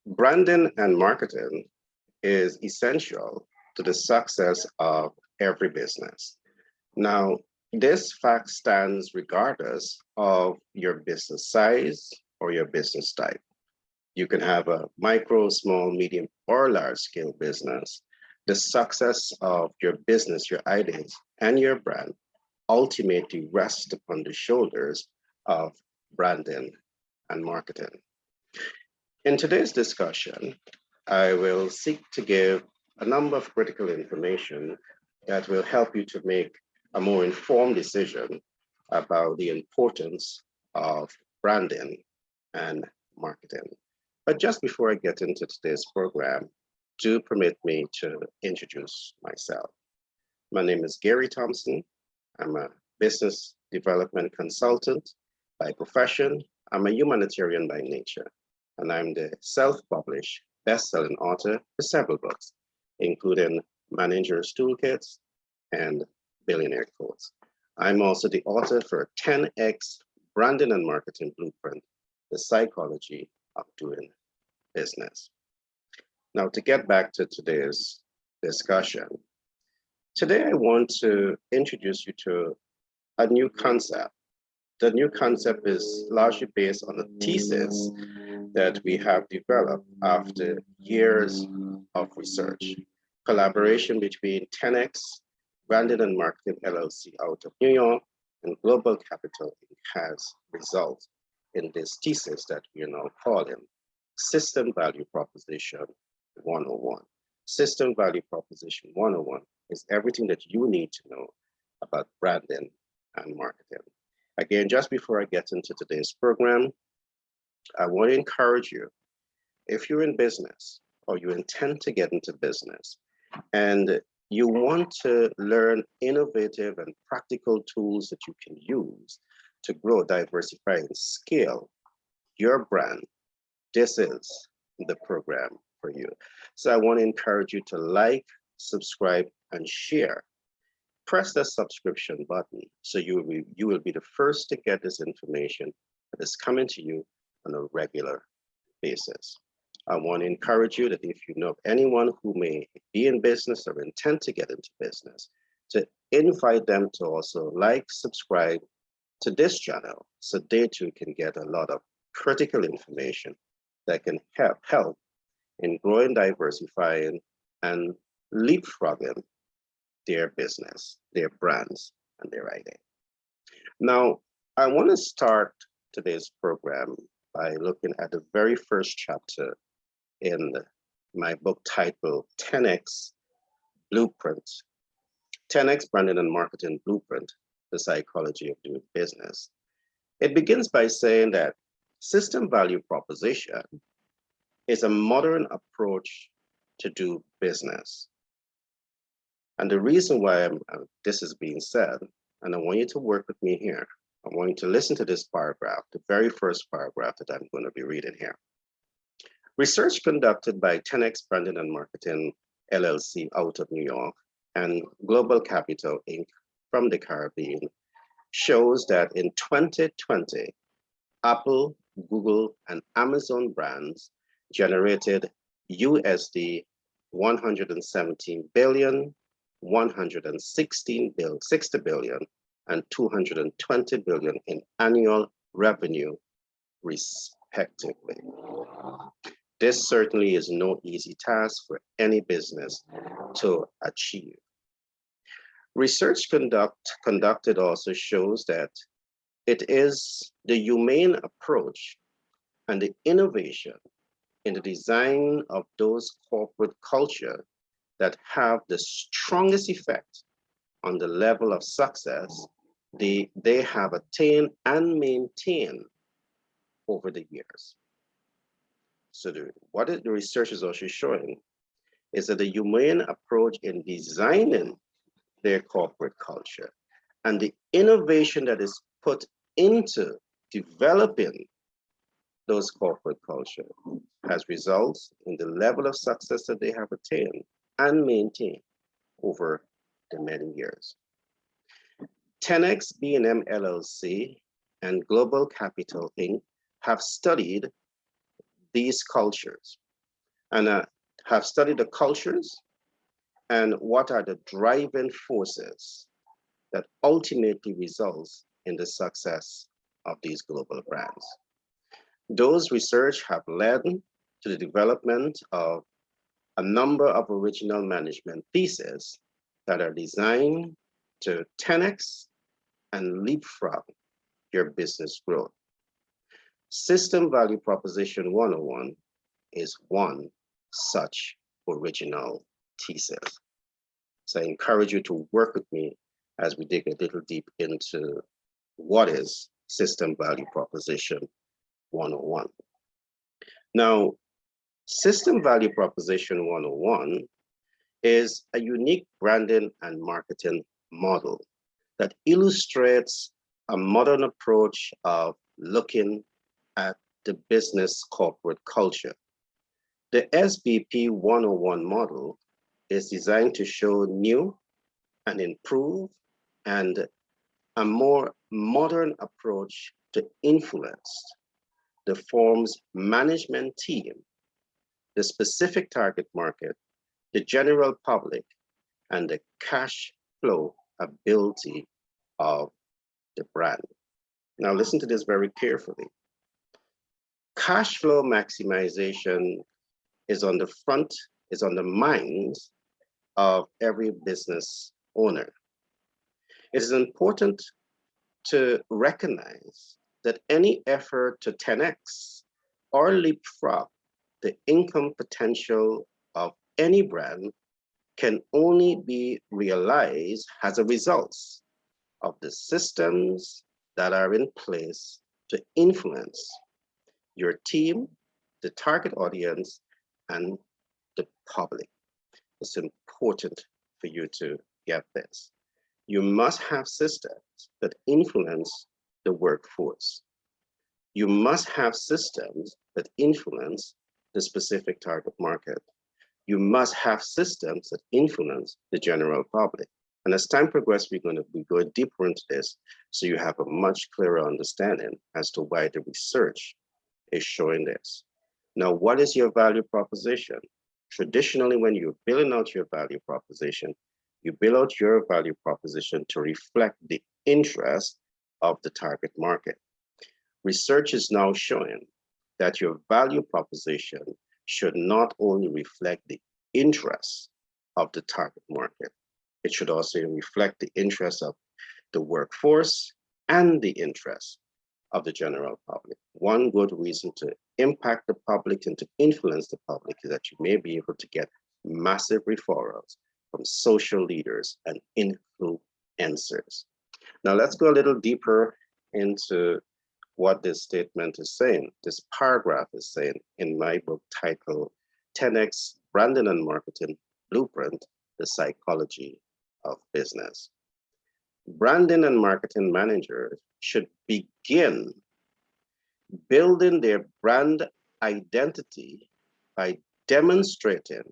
Branding and marketing is essential to the success of every business. Now, this fact stands regardless of your business size or your business type. You can have a micro, small, medium, or large scale business. The success of your business, your ideas, and your brand ultimately rest upon the shoulders of branding and marketing. In today's discussion, I will seek to give a number of critical information that will help you to make a more informed decision about the importance of branding and marketing. But just before I get into today's program, do permit me to introduce myself. My name is Gary Thompson. I'm a business development consultant by profession. I'm a humanitarian by nature, and I'm the self-published best-selling author for several books, including Manager's Toolkits and Billionaire Codes. I'm also the author for 10X Branding and Marketing Blueprint, the psychology of doing business. Now, to get back to today's discussion, today I want to introduce you to a new concept. The new concept is largely based on a thesis that we have developed after years of research. Collaboration between 10X Branding and Marketing LLC out of New York and Global Capital Inc. has resulted in this thesis that we are now calling System Value Proposition 101. System Value Proposition 101 is everything that you need to know about branding and marketing. Again, just before I get into today's program, I want to encourage you, if you're in business or you intend to get into business and you want to learn innovative and practical tools that you can use to grow, diversify, and scale your brand, this is the program for you. So I want to encourage you to like, subscribe, and share. Press the subscription button so you will be the first to get this information that is coming to you on a regular basis. I want to encourage you that if you know of anyone who may be in business or intend to get into business, to invite them to also like, subscribe to this channel so they too can get a lot of critical information that can help in growing, diversifying, and leapfrogging their business, their brands, and their idea. Now, I want to start today's program by looking at the very first chapter in my book titled 10X Blueprint, 10X Branding and Marketing Blueprint, the psychology of doing business. It begins by saying that system value proposition is a modern approach to do business. And the reason why this is being said, and I want you to work with me here, I want you to listen to this paragraph, the very first paragraph that I'm going to be reading here. Research conducted by 10X Branding and Marketing LLC out of New York and Global Capital Inc. from the Caribbean shows that in 2020, Apple, Google, and Amazon brands generated USD 117 billion, 60 billion, and 220 billion in annual revenue, respectively. This certainly is no easy task for any business to achieve. Research conducted also shows that it is the humane approach and the innovation in the design of those corporate culture that have the strongest effect on the level of success they have attained and maintained over the years. So what the research is also showing is that the humane approach in designing their corporate culture and the innovation that is put into developing those corporate culture has resulted in the level of success that they have attained and maintained over the many years. 10X B&M LLC and Global Capital Inc. have studied these cultures and have studied the cultures and what are the driving forces that ultimately results in the success of these global brands. Those research have led to the development of a number of original management theses that are designed to 10x and leapfrog your business growth. System Value Proposition 101 is one such original thesis. So I encourage you to work with me as we dig a little deep into what is System Value Proposition 101. Now, System Value Proposition 101 is a unique branding and marketing model that illustrates a modern approach of looking at the business corporate culture. The SVP 101 model is designed to show new and improved and a more modern approach to influence the firm's management team, the specific target market, the general public, and the cash flow ability of the brand. Now listen to this very carefully. Cash flow maximization is on the minds of every business owner. It is important to recognize that any effort to 10x or leapfrog the income potential of any brand can only be realized as a result of the systems that are in place to influence your team, the target audience, and the public. It's important for you to get this. You must have systems that influence the workforce. You must have systems that influence the specific target market. You must have systems that influence the general public. And as time progresses, we're going to be going deeper into this so you have a much clearer understanding as to why the research is showing this. Now, what is your value proposition? Traditionally, when you're building out your value proposition, you build out your value proposition to reflect the interest of the target market. Research is now showing that your value proposition should not only reflect the interests of the target market, it should also reflect the interests of the workforce and the interests of the general public. One good reason to impact the public and to influence the public is that you may be able to get massive referrals from social leaders and influencers. Now let's go a little deeper into what this statement is saying. This paragraph is saying in my book titled 10X Branding and Marketing Blueprint, The Psychology of Business. Branding and marketing managers should begin building their brand identity by demonstrating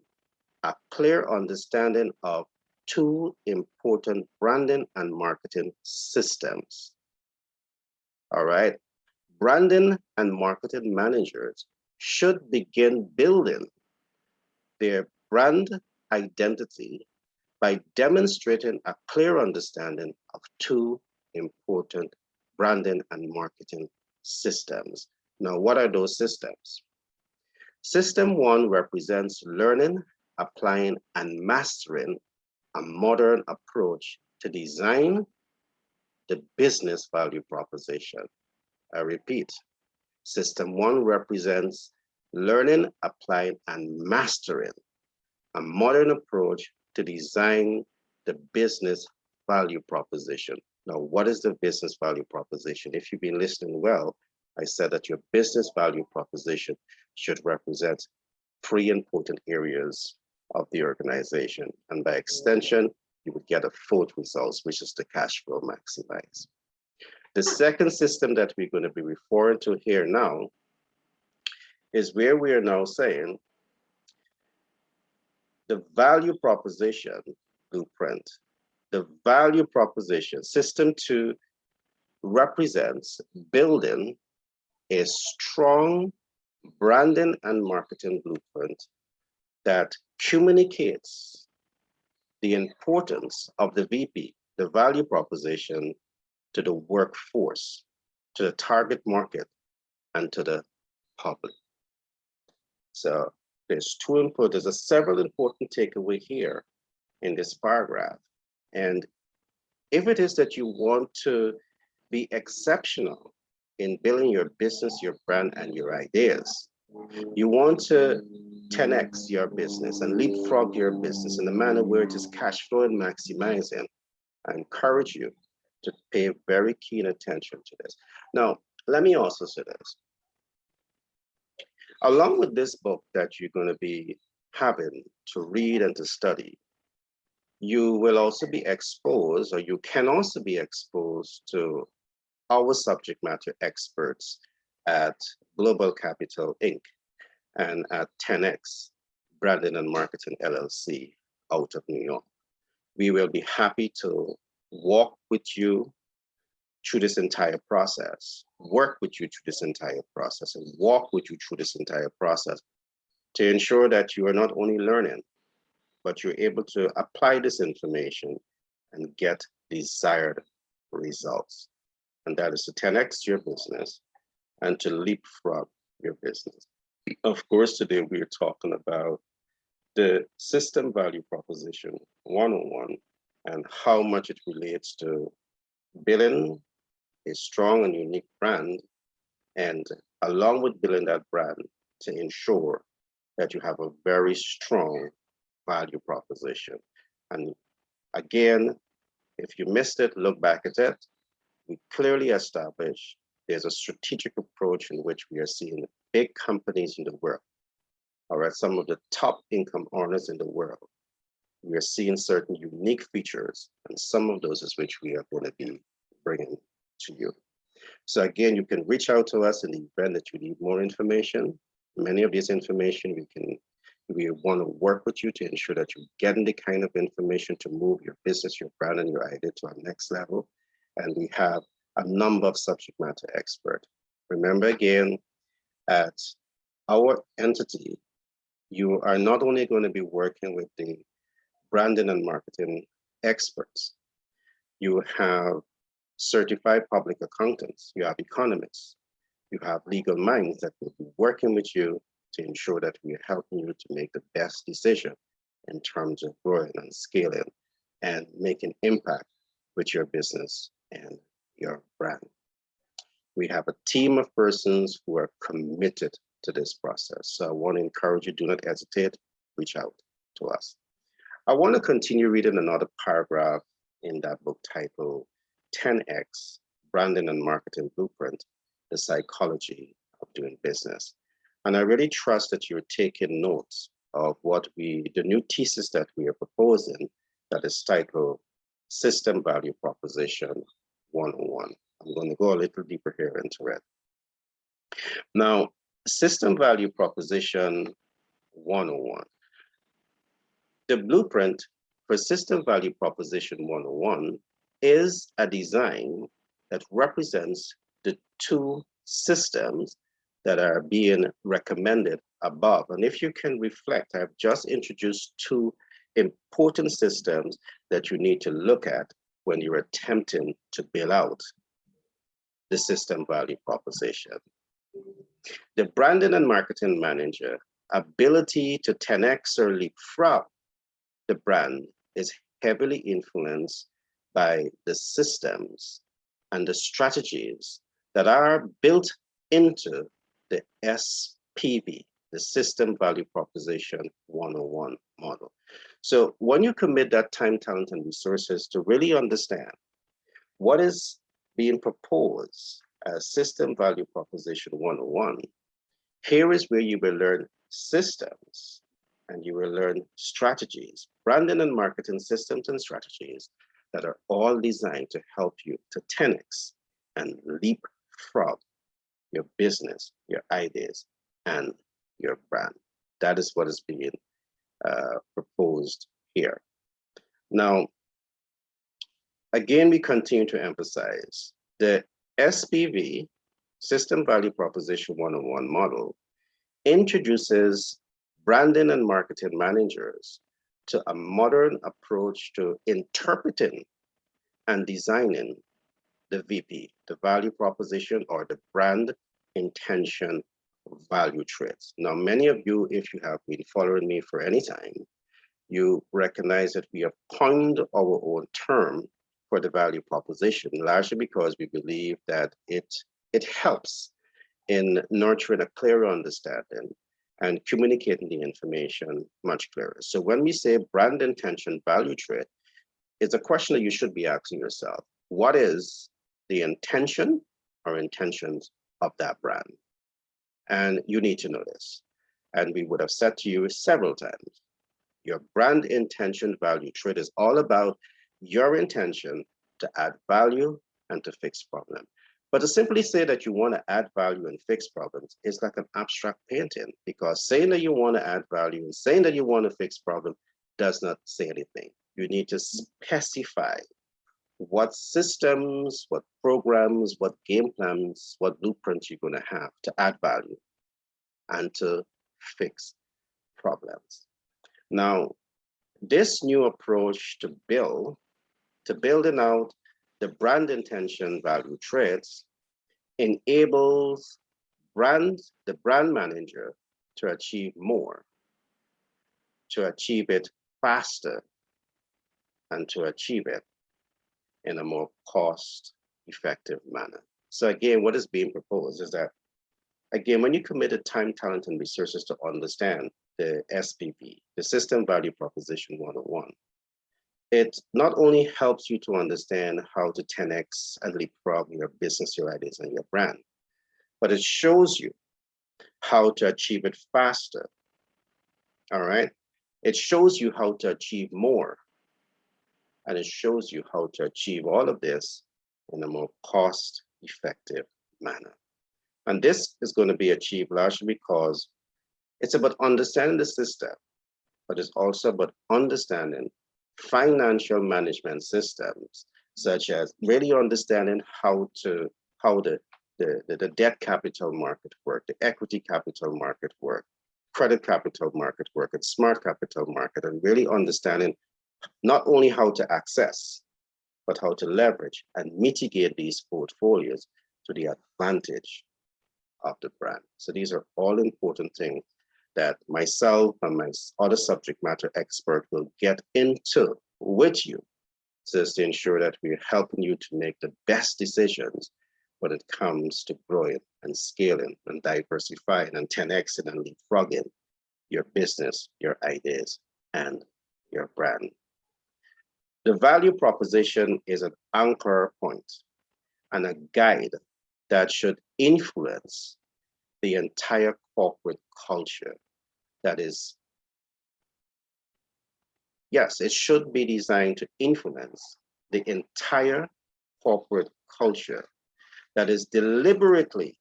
a clear understanding of two important branding and marketing systems. All right. Branding and marketing managers should begin building their brand identity by demonstrating a clear understanding of two important branding and marketing systems. Now, what are those systems? System one represents learning, applying, and mastering a modern approach to design the business value proposition. I repeat, system one represents learning, applying, and mastering a modern approach to design the business value proposition. Now, what is the business value proposition? If you've been listening well, I said that your business value proposition should represent three important areas of the organization. And by extension, you would get a fourth result, which is the cash flow maximize. The second system that we're going to be referring to here now is where we are now saying the value proposition blueprint. The value proposition, system two, represents building a strong branding and marketing blueprint that communicates the importance of the VP, the value proposition, to the workforce, to the target market, and to the public. So there's several important takeaway here in this paragraph. And if it is that you want to be exceptional in building your business, your brand, and your ideas, you want to 10x your business and leapfrog your business in a manner where it is cash flow and maximizing, I encourage you to pay very keen attention to this. Now, let me also say this. Along with this book that you're going to be having to read and to study, you will also be exposed, or you can also be exposed to our subject matter experts at Global Capital Inc. and at 10X Branding and Marketing LLC out of New York. We will be happy to walk with you through this entire process, work with you through this entire process, and walk with you through this entire process to ensure that you are not only learning, but you're able to apply this information and get desired results. And that is to 10x your business and to leapfrog your business. Of course, today we are talking about the system value proposition 101 and how much it relates to building a strong and unique brand, and along with building that brand, to ensure that you have a very strong value proposition. And again, if you missed it, look back at it. We clearly established there's a strategic approach in which we are seeing big companies in the world, all right, some of the top income earners in the world. We are seeing certain unique features, and some of those is which we are going to be bringing to you. So again, you can reach out to us in the event that you need more information. Many of this information we want to work with you to ensure that you're getting the kind of information to move your business, your brand, and your idea to our next level. And we have a number of subject matter experts. Remember again, at our entity, you are not only going to be working with the branding and marketing experts, you have certified public accountants, you have economists, you have legal minds that will be working with you to ensure that we are helping you to make the best decision in terms of growing and scaling and making impact with your business and your brand. We have a team of persons who are committed to this process. So I want to encourage you, do not hesitate, reach out to us. I want to continue reading another paragraph in that book titled 10X Branding and Marketing Blueprint, the Psychology of Doing Business. And I really trust that you're taking notes of the new thesis that we are proposing, that is titled System Value Proposition 101. I'm going to go a little deeper here into it. Now, System Value Proposition 101. The blueprint for System Value Proposition 101 is a design that represents the two systems that are being recommended above. And if you can reflect, I've just introduced two important systems that you need to look at when you're attempting to build out the system value proposition. The branding and marketing manager ability to 10x or leapfrog the brand is heavily influenced by the systems and the strategies that are built into the SPV, the System Value Proposition 101 model. So when you commit that time, talent, and resources to really understand what is being proposed as System Value Proposition 101, here is where you will learn systems and you will learn strategies, branding and marketing systems and strategies that are all designed to help you to 10x and leapfrog your business, your ideas, and your brand. That is what is being proposed here. Now, again, we continue to emphasize the SPV, System Value Proposition 101 model, introduces branding and marketing managers to a modern approach to interpreting and designing the VP, the value proposition or the brand intention value traits. Now, many of you, if you have been following me for any time, you recognize that we have coined our own term for the value proposition, largely because we believe that it helps in nurturing a clearer understanding and communicating the information much clearer. So when we say brand intention value trait, it's a question that you should be asking yourself. What is the intention or intentions of that brand? And you need to know this. And we would have said to you several times, your brand intention value trait is all about your intention to add value and to fix problems. But to simply say that you want to add value and fix problems is like an abstract painting, because saying that you want to add value and saying that you want to fix problems does not say anything. You need to specify what systems, what programs, what game plans, what blueprints you're going to have to add value and to fix problems. Now, this new approach to building out the brand intention value traits enables the brand manager to achieve more, to achieve it faster, and to achieve it in a more cost-effective manner. So again, what is being proposed is that, again, when you committed time, talent, and resources to understand the SVP, the System Value Proposition 101, it not only helps you to understand how to 10x and leapfrog your business, your ideas, and your brand, but it shows you how to achieve it faster, all right? It shows you how to achieve more, and it shows you how to achieve all of this in a more cost-effective manner. And this is going to be achieved largely because it's about understanding the system, but it's also about understanding financial management systems, such as really understanding how the debt capital market work, the equity capital market work, credit capital market work, and smart capital market, and really understanding not only how to access, but how to leverage and mitigate these portfolios to the advantage of the brand. So these are all important things that myself and my other subject matter expert will get into with you, just to ensure that we're helping you to make the best decisions when it comes to growing and scaling and diversifying and 10xing and leapfrogging your business, your ideas, and your brand. The value proposition is an anchor point and a guide that should influence the entire corporate culture. That is, yes, it should be designed to influence the entire corporate culture that is deliberately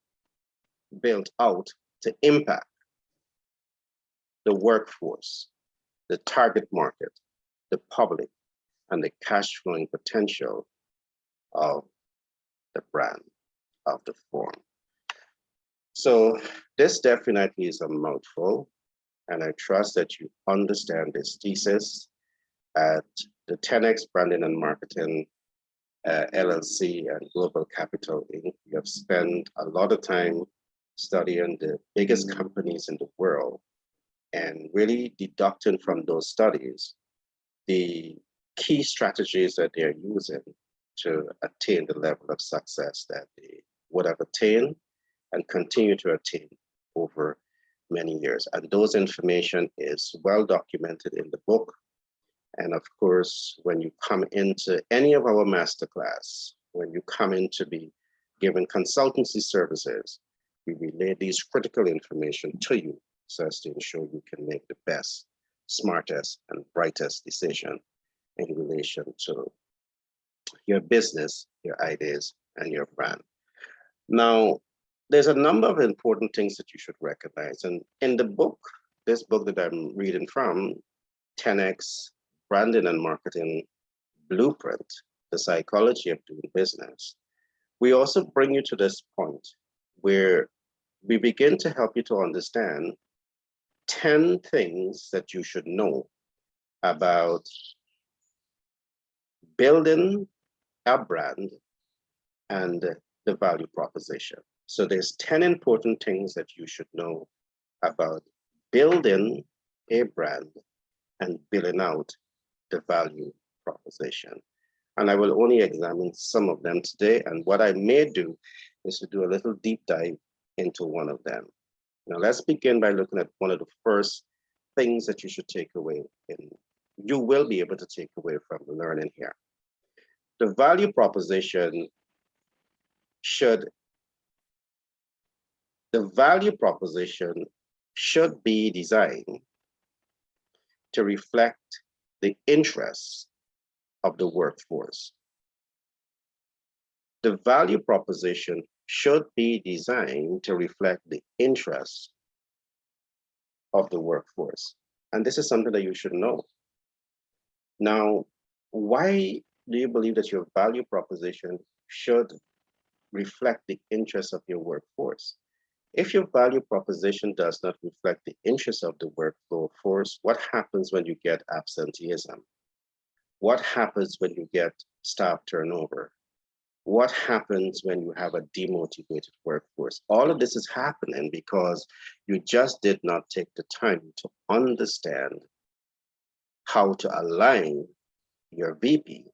built out to impact the workforce, the target market, the public, and the cash flowing potential of the brand, of the firm. So this definitely is a mouthful, and I trust that you understand this thesis. At the 10X Branding and Marketing LLC and Global Capital Inc., we have spent a lot of time studying the biggest companies in the world and really deducting from those studies the key strategies that they're using to attain the level of success that they would have attained and continue to attain over many years. And those information is well documented in the book. And of course, when you come into any of our masterclass, when you come in to be given consultancy services, we relay these critical information to you so as to ensure you can make the best, smartest, and brightest decision in relation to your business, your ideas, and your brand. Now, there's a number of important things that you should recognize. And in the book, this book that I'm reading from, 10X Branding and Marketing Blueprint, The Psychology of Doing Business, we also bring you to this point where we begin to help you to understand 10 things that you should know about building a brand and the value proposition. So there's 10 important things that you should know about building a brand and building out the value proposition. And I will only examine some of them today. And what I may do is to do a little deep dive into one of them. Now, let's begin by looking at one of the first things that you should take away, and you will be able to take away from the learning here. The value proposition should be designed to reflect the interests of the workforce. The value proposition should be designed to reflect the interests of the workforce. And this is something that you should know. Now, why do you believe that your value proposition should reflect the interests of your workforce? If your value proposition does not reflect the interests of the workforce, what happens when you get absenteeism? What happens when you get staff turnover? What happens when you have a demotivated workforce? All of this is happening because you just did not take the time to understand how to align your VP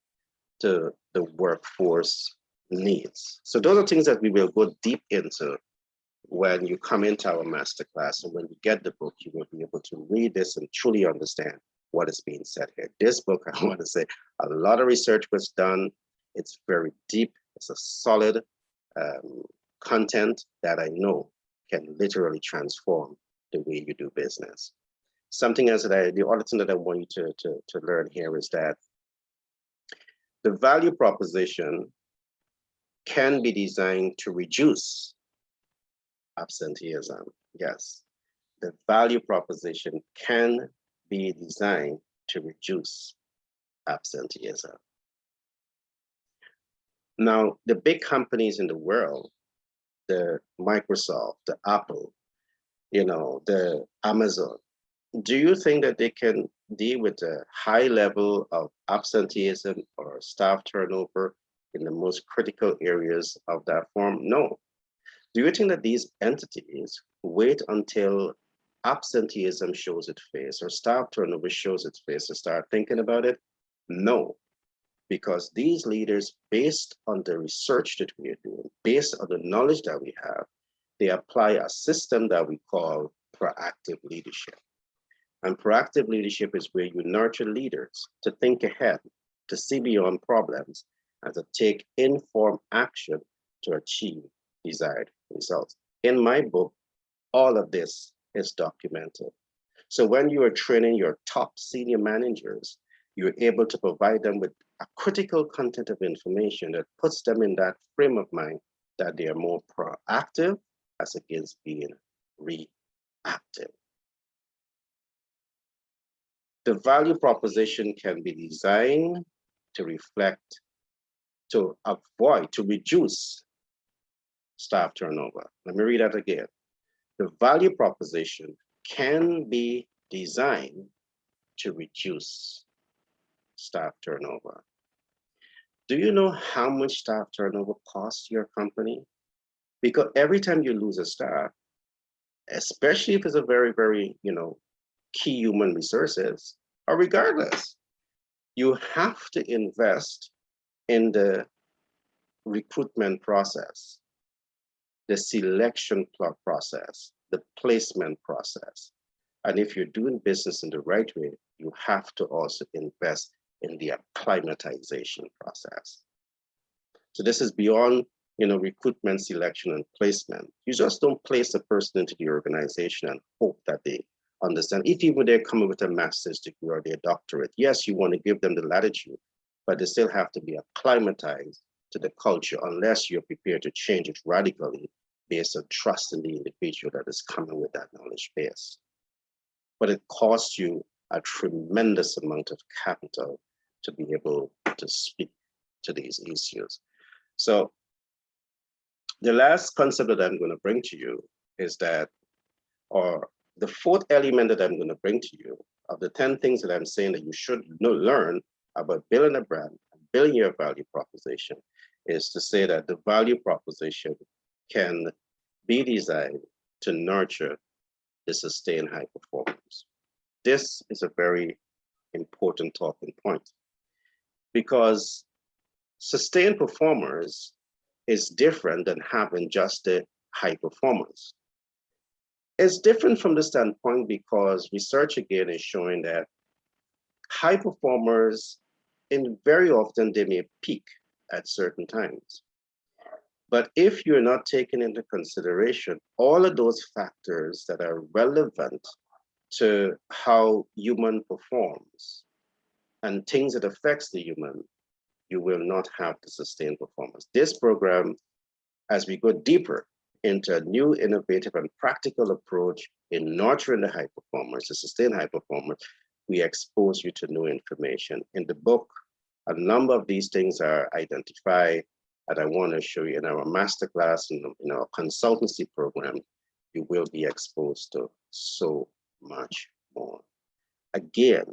to the workforce needs. So those are things that we will go deep into when you come into our masterclass. And when you get the book, you will be able to read this and truly understand what is being said here. This book, I want to say, a lot of research was done. It's very deep. It's a solid content that I know can literally transform the way you do business. Something else that the other thing that I want you to learn here is that the value proposition can be designed to reduce absenteeism. Yes, the value proposition can be designed to reduce absenteeism. Now, the big companies in the world, the Microsoft, the Apple, the Amazon, do you think that they can deal with a high level of absenteeism or staff turnover in the most critical areas of that form? No. Do you think that these entities wait until absenteeism shows its face or staff turnover shows its face to start thinking about it? No, because these leaders, based on the research that we are doing, based on the knowledge that we have, they apply a system that we call proactive leadership. And proactive leadership is where you nurture leaders to think ahead, to see beyond problems, and to take informed action to achieve desired results. In my book, all of this is documented. So when you are training your top senior managers, you're able to provide them with a critical content of information that puts them in that frame of mind that they are more proactive as against being reactive. The value proposition can be designed to reflect, to avoid, to reduce staff turnover. Let me read that again. The value proposition can be designed to reduce staff turnover. Do you know how much staff turnover costs your company? Because every time you lose a staff, especially if it's a very, very, key human resources, or regardless, you have to invest in the recruitment process, the selection process, the placement process. And if you're doing business in the right way, you have to also invest in the acclimatization process. So this is beyond, recruitment, selection, and placement. You just don't place a person into the organization and hope that they understand. If even they're coming with a master's degree or their doctorate, yes, you want to give them the latitude, but they still have to be acclimatized to the culture unless you're prepared to change it radically based on trust in the individual that is coming with that knowledge base. But it costs you a tremendous amount of capital to be able to speak to these issues. So the last concept that I'm going to bring to you is that, or the fourth element that I'm going to bring to you of the 10 things that I'm saying that you should learn about building a brand, building your value proposition, is to say that the value proposition can be designed to nurture the sustained high performance. This is a very important talking point because sustained performers is different than having just the high performance. It's different from the standpoint because research again is showing that high performers, and very often they may peak at certain times. But if you're not taking into consideration all of those factors that are relevant to how human performs and things that affects the human, you will not have the sustained performance. This program, as we go deeper into a new, innovative, and practical approach in nurturing the high performers, the sustained high performance, we expose you to new information. In the book, a number of these things are identified, and I want to show you in our masterclass, in our consultancy program, you will be exposed to so much more. Again,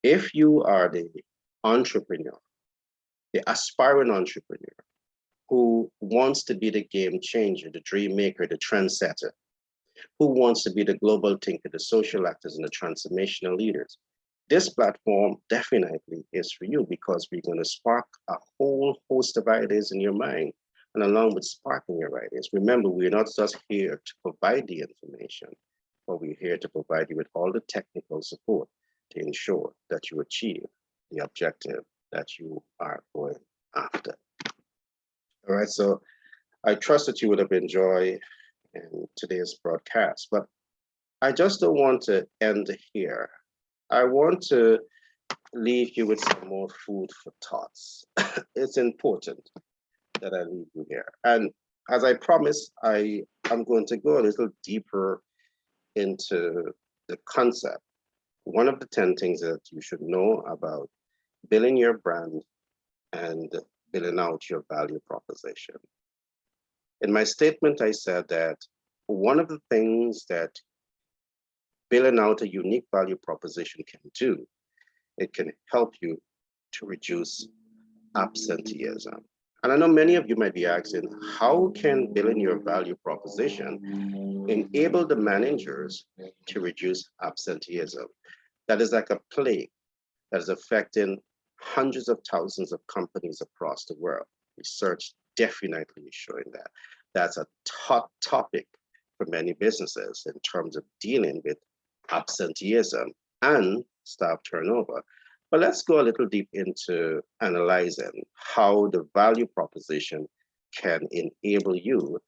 if you are the entrepreneur, the aspiring entrepreneur who wants to be the game changer, the dream maker, the trendsetter, who wants to be the global thinker, the social actors, and the transformational leaders, this platform definitely is for you because we're going to spark a whole host of ideas in your mind. And along with sparking your ideas, remember, we're not just here to provide the information, but we're here to provide you with all the technical support to ensure that you achieve the objective that you are going after. All right, so I trust that you would have enjoyed today's broadcast, but I just don't want to end here. I want to leave you with some more food for thoughts. It's important that I leave you here. And as I promised, I'm going to go a little deeper into the concept. One of the 10 things that you should know about building your brand and building out your value proposition. In my statement, I said that one of the things that building out a unique value proposition can do, it can help you to reduce absenteeism. And I know many of you might be asking, how can building your value proposition enable the managers to reduce absenteeism? That is like a plague that is affecting hundreds of thousands of companies across the world. Research definitely is showing that. That's a top topic for many businesses in terms of dealing with absenteeism and staff turnover. But let's go a little deep into analyzing how the value proposition can enable you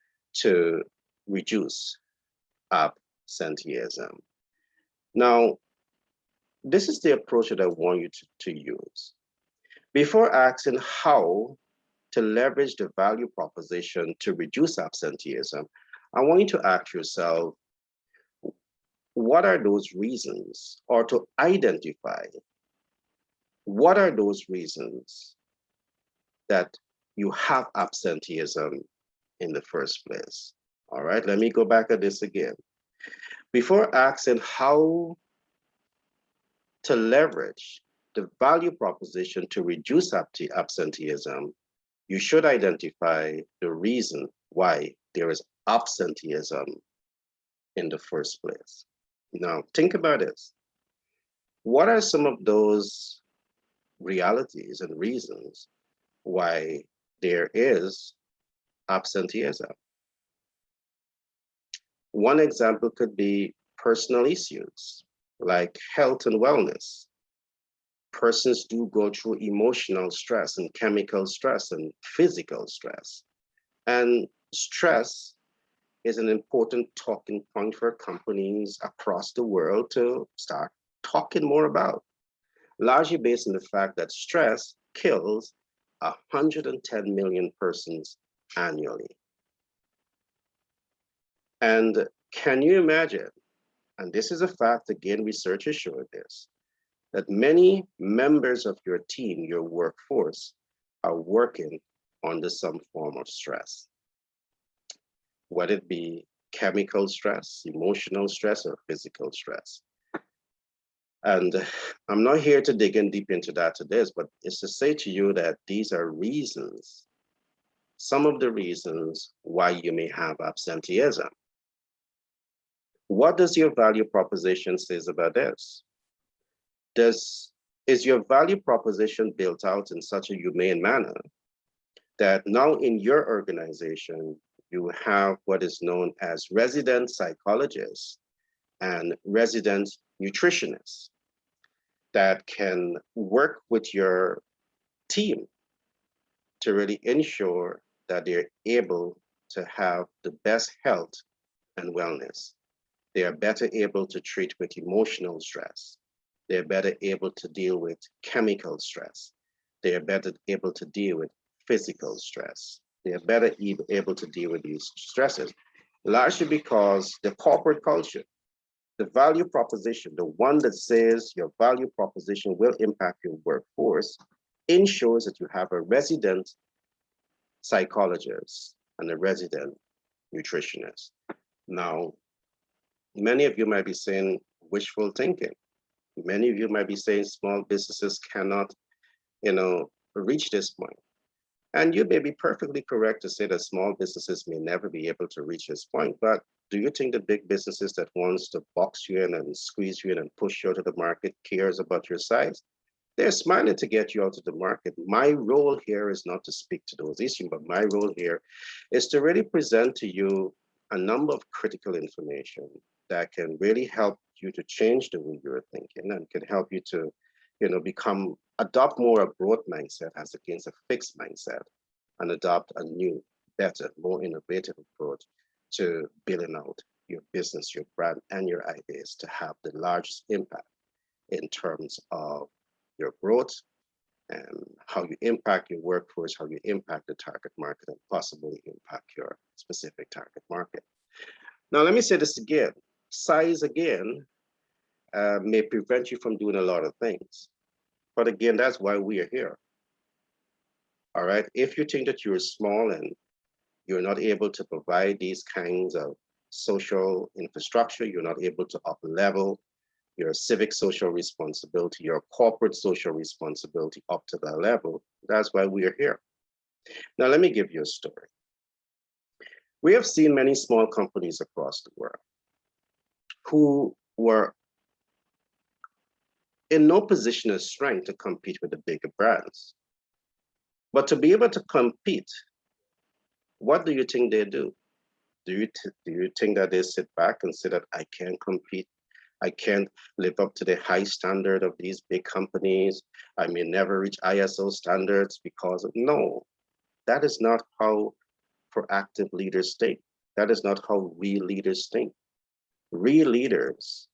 to reduce absenteeism. Now, this is the approach that I want you to use. Before asking how to leverage the value proposition to reduce absenteeism, I want you to ask yourself, what are those reasons, or to identify what are those reasons that you have absenteeism in the first place? All right, let me go back at this again. Before asking how to leverage the value proposition to reduce absenteeism, you should identify the reason why there is absenteeism in the first place. Now, think about this. What are some of those realities and reasons why there is absenteeism? One example could be personal issues like health and wellness. Persons do go through emotional stress and chemical stress and physical stress. And stress is an important talking point for companies across the world to start talking more about, largely based on the fact that stress kills 110 million persons annually. And can you imagine, and this is a fact, again, research is showing this, that many members of your team, your workforce, are working under some form of stress, whether it be chemical stress, emotional stress, or physical stress. And I'm not here to dig in deep into that today, but it's to say to you that these are reasons, some of the reasons why you may have absenteeism. What does your value proposition says about this? Is your value proposition built out in such a humane manner that now in your organization, you have what is known as resident psychologists and resident nutritionists that can work with your team to really ensure that they're able to have the best health and wellness. They are better able to treat with emotional stress. They're better able to deal with chemical stress. They are better able to deal with physical stress. They are better able to deal with these stresses, largely because the corporate culture, the value proposition, the one that says your value proposition will impact your workforce, ensures that you have a resident psychologist and a resident nutritionist. Now, many of you might be saying wishful thinking. Many of you might be saying small businesses cannot, reach this point. And you may be perfectly correct to say that small businesses may never be able to reach this point, but do you think the big businesses that wants to box you in and squeeze you in and push you out of the market cares about your size? They're smiling to get you out of the market. My role here is not to speak to those issues, but my role here is to really present to you a number of critical information that can really help you to change the way you're thinking and can help you to, adopt more a growth mindset as against a fixed mindset and adopt a new, better, more innovative approach to building out your business, your brand, and your ideas to have the largest impact in terms of your growth and how you impact your workforce, how you impact the target market, and possibly impact your specific target market. Now, let me say this again. Size, again, may prevent you from doing a lot of things. But again, that's why we are here. All right. If you think that you're small and you're not able to provide these kinds of social infrastructure, you're not able to up-level your civic social responsibility, your corporate social responsibility up to that level, that's why we are here. Now, let me give you a story. We have seen many small companies across the world who were in no position of strength to compete with the bigger brands. But to be able to compete, what do you think they do? Do you think that they sit back and say that I can't compete? I can't live up to the high standard of these big companies. I may never reach ISO standards because of, no, that is not how proactive leaders think. That is not how real leaders think. Real leaders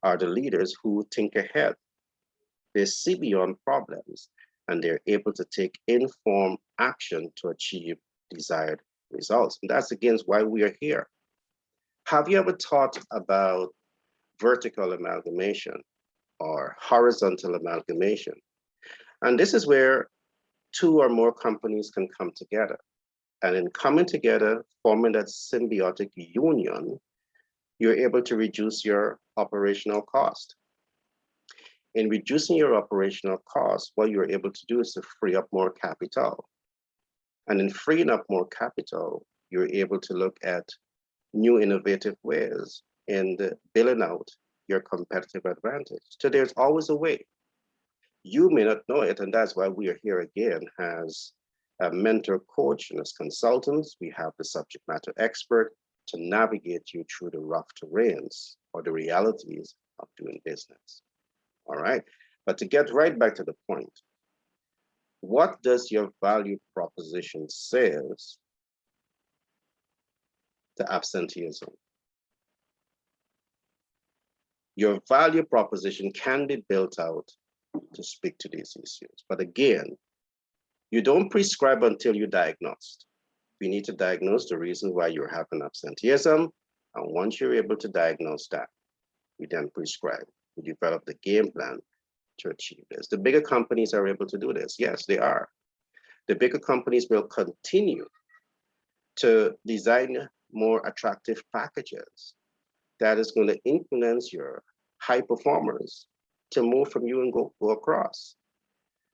are the leaders who think ahead. They see beyond problems and they're able to take informed action to achieve desired results. And that's again why we are here. Have you ever thought about vertical amalgamation or horizontal amalgamation? And this is where two or more companies can come together. And in coming together, forming that symbiotic union, you're able to reduce your operational cost. In reducing your operational costs, what you're able to do is to free up more capital. And in freeing up more capital, you're able to look at new innovative ways in building out your competitive advantage. So there's always a way. You may not know it, and that's why we are here again as a mentor coach and as consultants. We have the subject matter expert to navigate you through the rough terrains or the realities of doing business. All right, but to get right back to the point, what does your value proposition says to absenteeism? Your value proposition can be built out to speak to these issues. But again, you don't prescribe until you diagnose. We need to diagnose the reason why you're having absenteeism. And once you're able to diagnose that, we then prescribe. We develop the game plan to achieve this. The bigger companies are able to do this. Yes, they are. The bigger companies will continue to design more attractive packages that is going to influence your high performers to move from you and go across.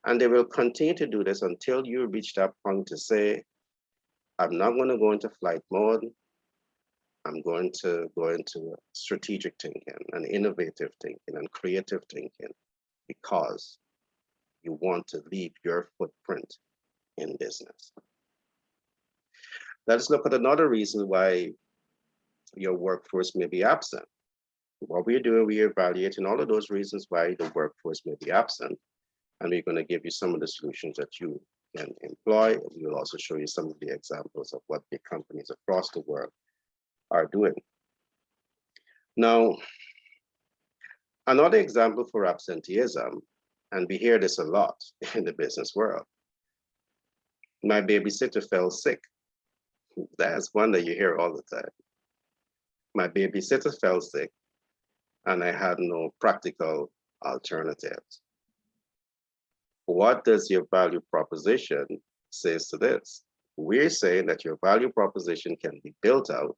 And they will continue to do this until you reach that point to say, I'm not going to go into flight mode. I'm going to go into strategic thinking and innovative thinking and creative thinking because you want to leave your footprint in business. Let's look at another reason why your workforce may be absent. What we're doing, we're evaluating all of those reasons why the workforce may be absent. And we're going to give you some of the solutions that you can employ. We'll also show you some of the examples of what big companies across the world are doing. Now, another example for absenteeism, and we hear this a lot in the business world. My babysitter fell sick. That's one that you hear all the time. My babysitter fell sick and I had no practical alternatives. What does your value proposition say to this? We're saying that your value proposition can be built out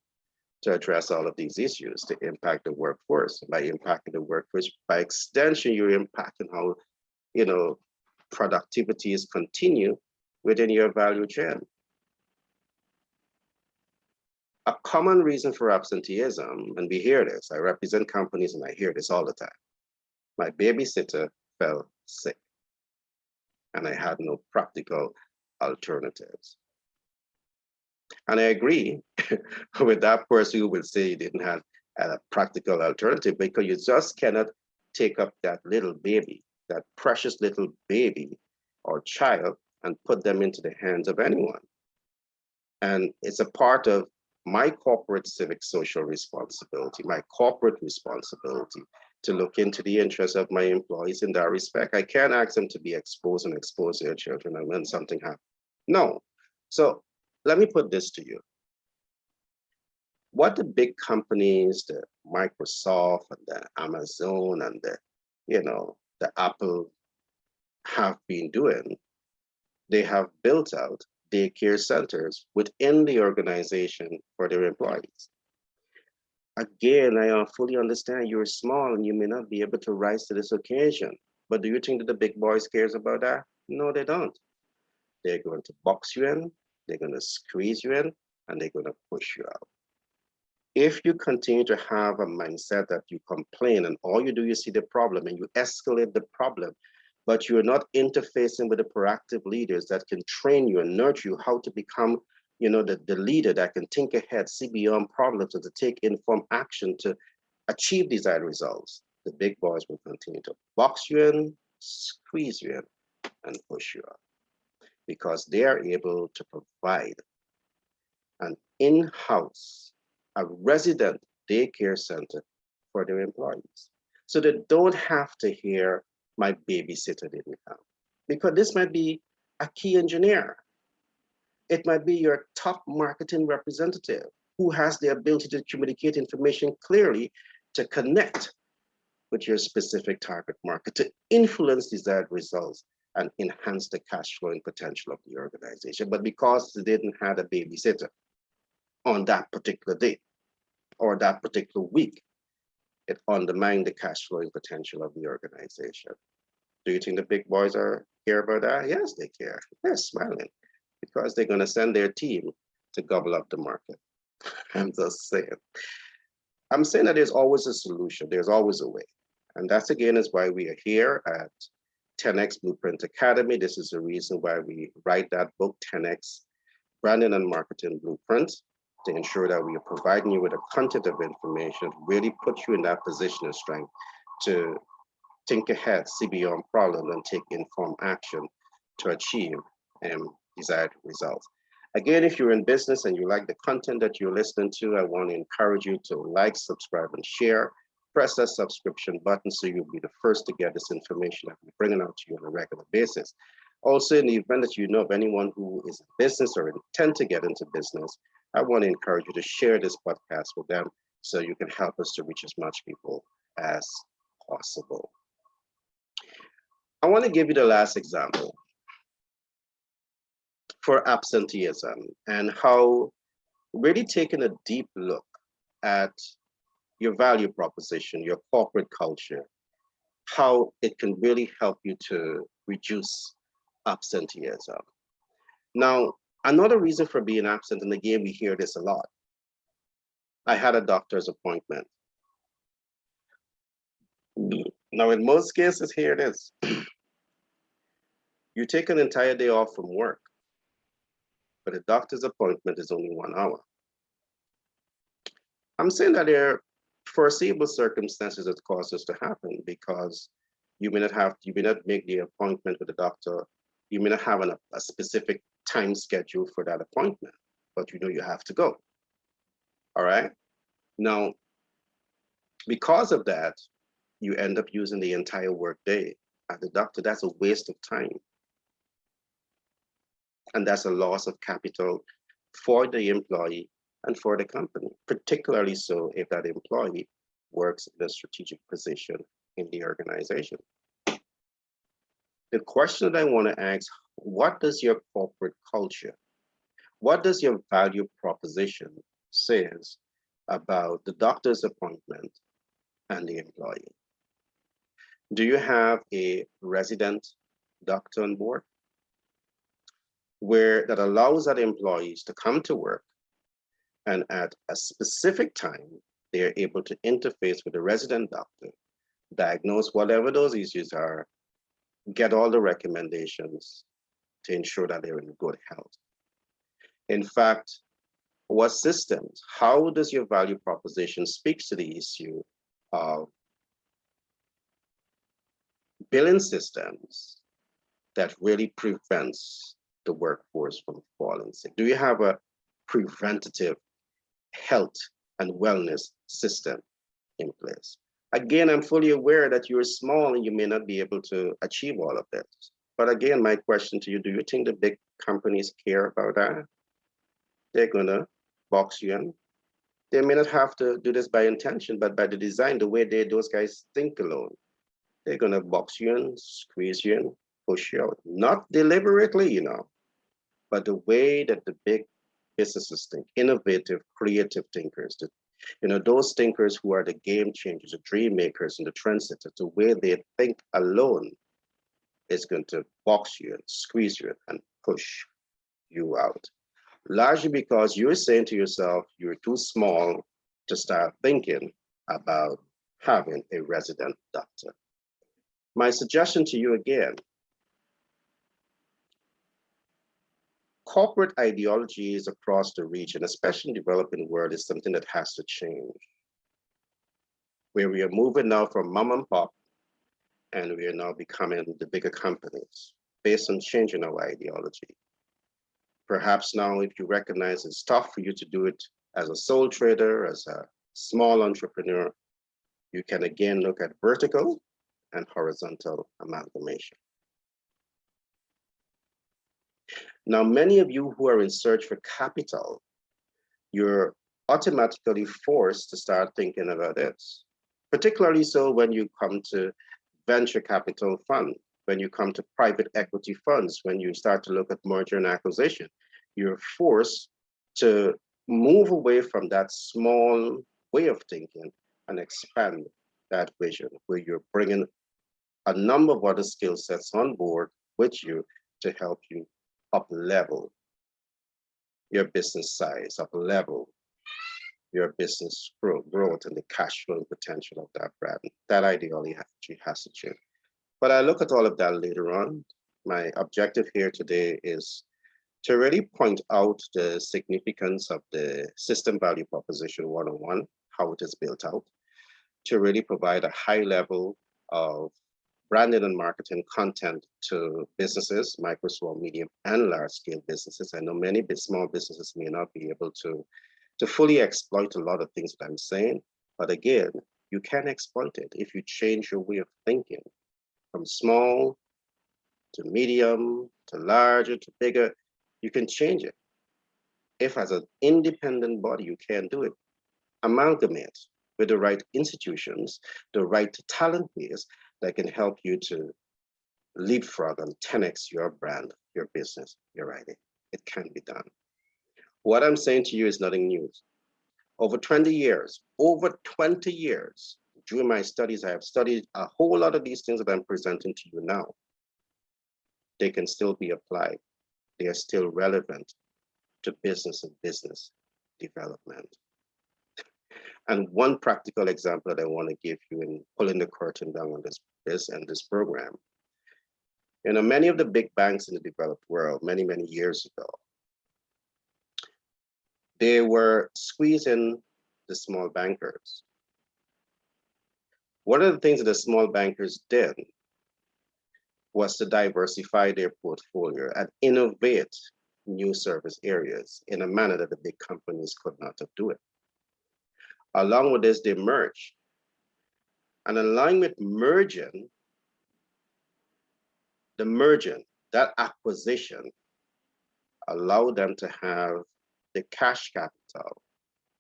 to address all of these issues, to impact the workforce. By impacting the workforce, by extension, you're impacting how, productivities continue within your value chain. A common reason for absenteeism, and we hear this, I represent companies and I hear this all the time. My babysitter fell sick and I had no practical alternatives. And I agree with that person who will say you didn't have a practical alternative because you just cannot take up that little baby, that precious little baby or child and put them into the hands of anyone. And it's a part of my corporate civic social responsibility, my corporate responsibility to look into the interests of my employees in that respect. I can't ask them to be exposed and expose their children and when something happens. No. So let me put this to you. What the big companies, the Microsoft and the Amazon and the Apple have been doing, they have built out daycare centers within the organization for their employees. Again, I fully understand you're small and you may not be able to rise to this occasion, but do you think that the big boys cares about that? No, they don't. They're going to box you in, they're going to squeeze you in, and they're going to push you out. If you continue to have a mindset that you complain and all you do, you see the problem and you escalate the problem, but you're not interfacing with the proactive leaders that can train you and nurture you how to become, the leader that can think ahead, see beyond problems, and to take informed action to achieve desired results. The big boys will continue to box you in, squeeze you in, and push you out because they are able to provide an in-house, a resident daycare center for their employees. So they don't have to hear my babysitter didn't come. Because this might be a key engineer. It might be your top marketing representative who has the ability to communicate information clearly to connect with your specific target market, to influence desired results and enhance the cash flowing potential of the organization. But because they didn't have a babysitter on that particular day or that particular week, it undermined the cash flowing potential of the organization. Do you think the big boys care about that? Yes, they care. They're smiling because they're going to send their team to gobble up the market. I'm just saying. I'm saying that there's always a solution. There's always a way. And that's, again, is why we are here at 10X Blueprint Academy. This is the reason why we write that book, 10X Branding and Marketing Blueprint, to ensure that we are providing you with a content of information, really put you in that position of strength to think ahead, see beyond problems, and take informed action to achieve desired results. Again, if you're in business and you like the content that you're listening to, I want to encourage you to like, subscribe, and share. Press that subscription button so you'll be the first to get this information that we're bringing out to you on a regular basis. Also, in the event that you know of anyone who is in business or intend to get into business, I want to encourage you to share this podcast with them so you can help us to reach as much people as possible. I want to give you the last example for absenteeism and how really taking a deep look at your value proposition, your corporate culture, how it can really help you to reduce absenteeism. Now, another reason for being absent, and again, we hear this a lot. I had a doctor's appointment. Now, in most cases, here it is. You take an entire day off from work, but a doctor's appointment is only 1 hour. I'm saying that there are foreseeable circumstances that cause this to happen because you may not make the appointment with the doctor. You may not have a specific time schedule for that appointment, but you know you have to go. All right. Now, because of that, you end up using the entire workday at the doctor. That's a waste of time. And that's a loss of capital for the employee and for the company, particularly so if that employee works in a strategic position in the organization. The question that I want to ask, what does your corporate culture, what does your value proposition says about the doctor's appointment and the employee? Do you have a resident doctor on board that allows that employees to come to work and at a specific time, they're able to interface with the resident doctor, diagnose whatever those issues are, get all the recommendations to ensure that they're in good health? In fact, what systems, how does your value proposition speak to the issue of billing systems that really prevents the workforce from falling sick? Do you have a preventative health and wellness system in place? Again, I'm fully aware that you're small and you may not be able to achieve all of this. But again, my question to you, do you think the big companies care about that? They're gonna box you in. They may not have to do this by intention, but by the design, the way those guys think alone, they're gonna box you in, squeeze you in, push you out. Not deliberately, but the way that the big businesses think, innovative, creative thinkers, those thinkers who are the game changers, the dream makers, and the trendsetters, the way they think alone is going to box you and squeeze you and push you out. Largely because you're saying to yourself, you're too small to start thinking about having a resident doctor. My suggestion to you again, corporate ideologies across the region, especially in the developing world, is something that has to change. Where we are moving now from mom and pop, and we are now becoming the bigger companies based on changing our ideology. Perhaps now, if you recognize it's tough for you to do it as a sole trader, as a small entrepreneur, you can again look at vertical and horizontal amalgamation. Now, many of you who are in search for capital, you're automatically forced to start thinking about this, particularly so when you come to venture capital fund, when you come to private equity funds, when you start to look at merger and acquisition, you're forced to move away from that small way of thinking and expand that vision, where you're bringing a number of other skill sets on board with you to help you up-level your business size, up-level your business growth and the cash flow potential of that brand. That ideally actually has to change. But I look at all of that later on. My objective here today is to really point out the significance of the system value proposition 101, how it is built out, to really provide a high level of branding and marketing content to businesses, micro, small, medium, and large scale businesses. I know many small businesses may not be able to fully exploit a lot of things that I'm saying, but again, you can exploit it if you change your way of thinking from small to medium to larger to bigger. You can change it. If as an independent body, you can't do it, amalgamate with the right institutions, the right talent base that can help you to leapfrog and 10x your brand, your business, your idea. It can be done. What I'm saying to you is nothing new. Over 20 years, during my studies, I have studied a whole lot of these things that I'm presenting to you now. They can still be applied. They are still relevant to business and business development. And one practical example that I want to give you in pulling the curtain down on this program. You know, many of the big banks in the developed world, many years ago, they were squeezing the small bankers. One of the things that the small bankers did was to diversify their portfolio and innovate new service areas in a manner that the big companies could not have done it. Along with this, they merged. And along with merging, that acquisition allowed them to have the cash capital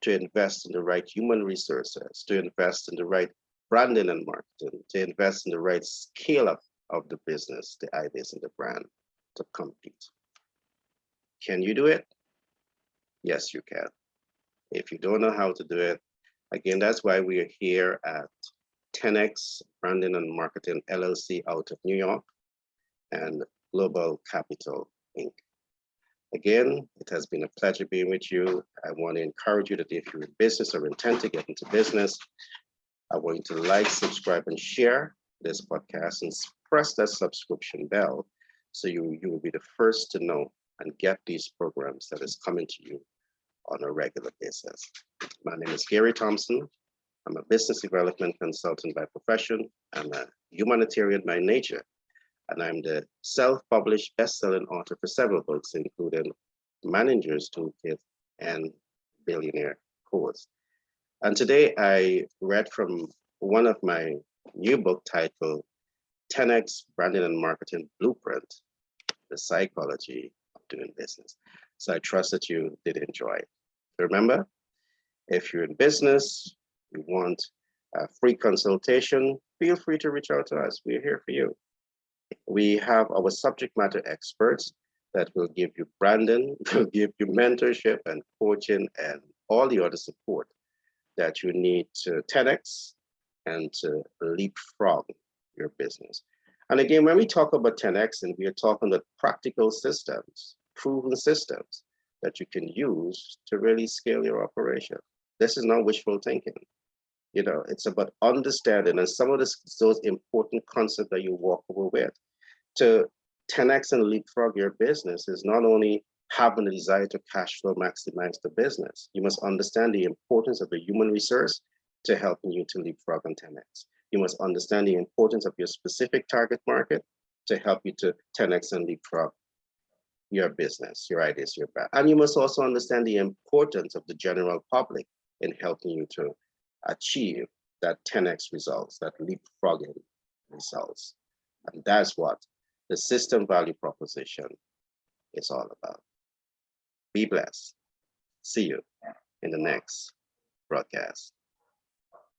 to invest in the right human resources, to invest in the right branding and marketing, to invest in the right scale up of the business, the ideas and the brand to compete. Can you do it? Yes, you can. If you don't know how to do it, again, that's why we are here at 10X Branding and Marketing LLC out of New York and Global Capital Inc. Again, it has been a pleasure being with you. I want to encourage you that if you're in business or intend to get into business, I want you to like, subscribe, and share this podcast and press that subscription bell so you will be the first to know and get these programs that is coming to you on a regular basis. My name is Gary Thompson. I'm a business development consultant by profession. I'm a humanitarian by nature, and I'm the self-published best-selling author for several books, including Manager's Toolkit and Billionaire Codes. And today I read from one of my new book titled 10X Branding and Marketing Blueprint, The Psychology of Doing Business. So I trust that you did enjoy it. Remember, if you're in business, you want a free consultation, feel free to reach out to us. We're here for you. We have our subject matter experts that will give you branding, will give you mentorship and coaching and all the other support that you need to 10X and to leapfrog your business. And again, when we talk about 10X, and we are talking about practical systems, proven systems that you can use to really scale your operation. This is not wishful thinking. You know, it's about understanding and some of those important concepts that you walk over with. To 10X and leapfrog your business is not only having a desire to cash flow maximize the business. You must understand the importance of the human resource to helping you to leapfrog on 10X. You must understand the importance of your specific target market to help you to 10X and leapfrog your business, your ideas, your brand. And you must also understand the importance of the general public in helping you to achieve that 10X results, that leapfrogging results. And that's what the system value proposition is all about. Be blessed. See you in the next broadcast.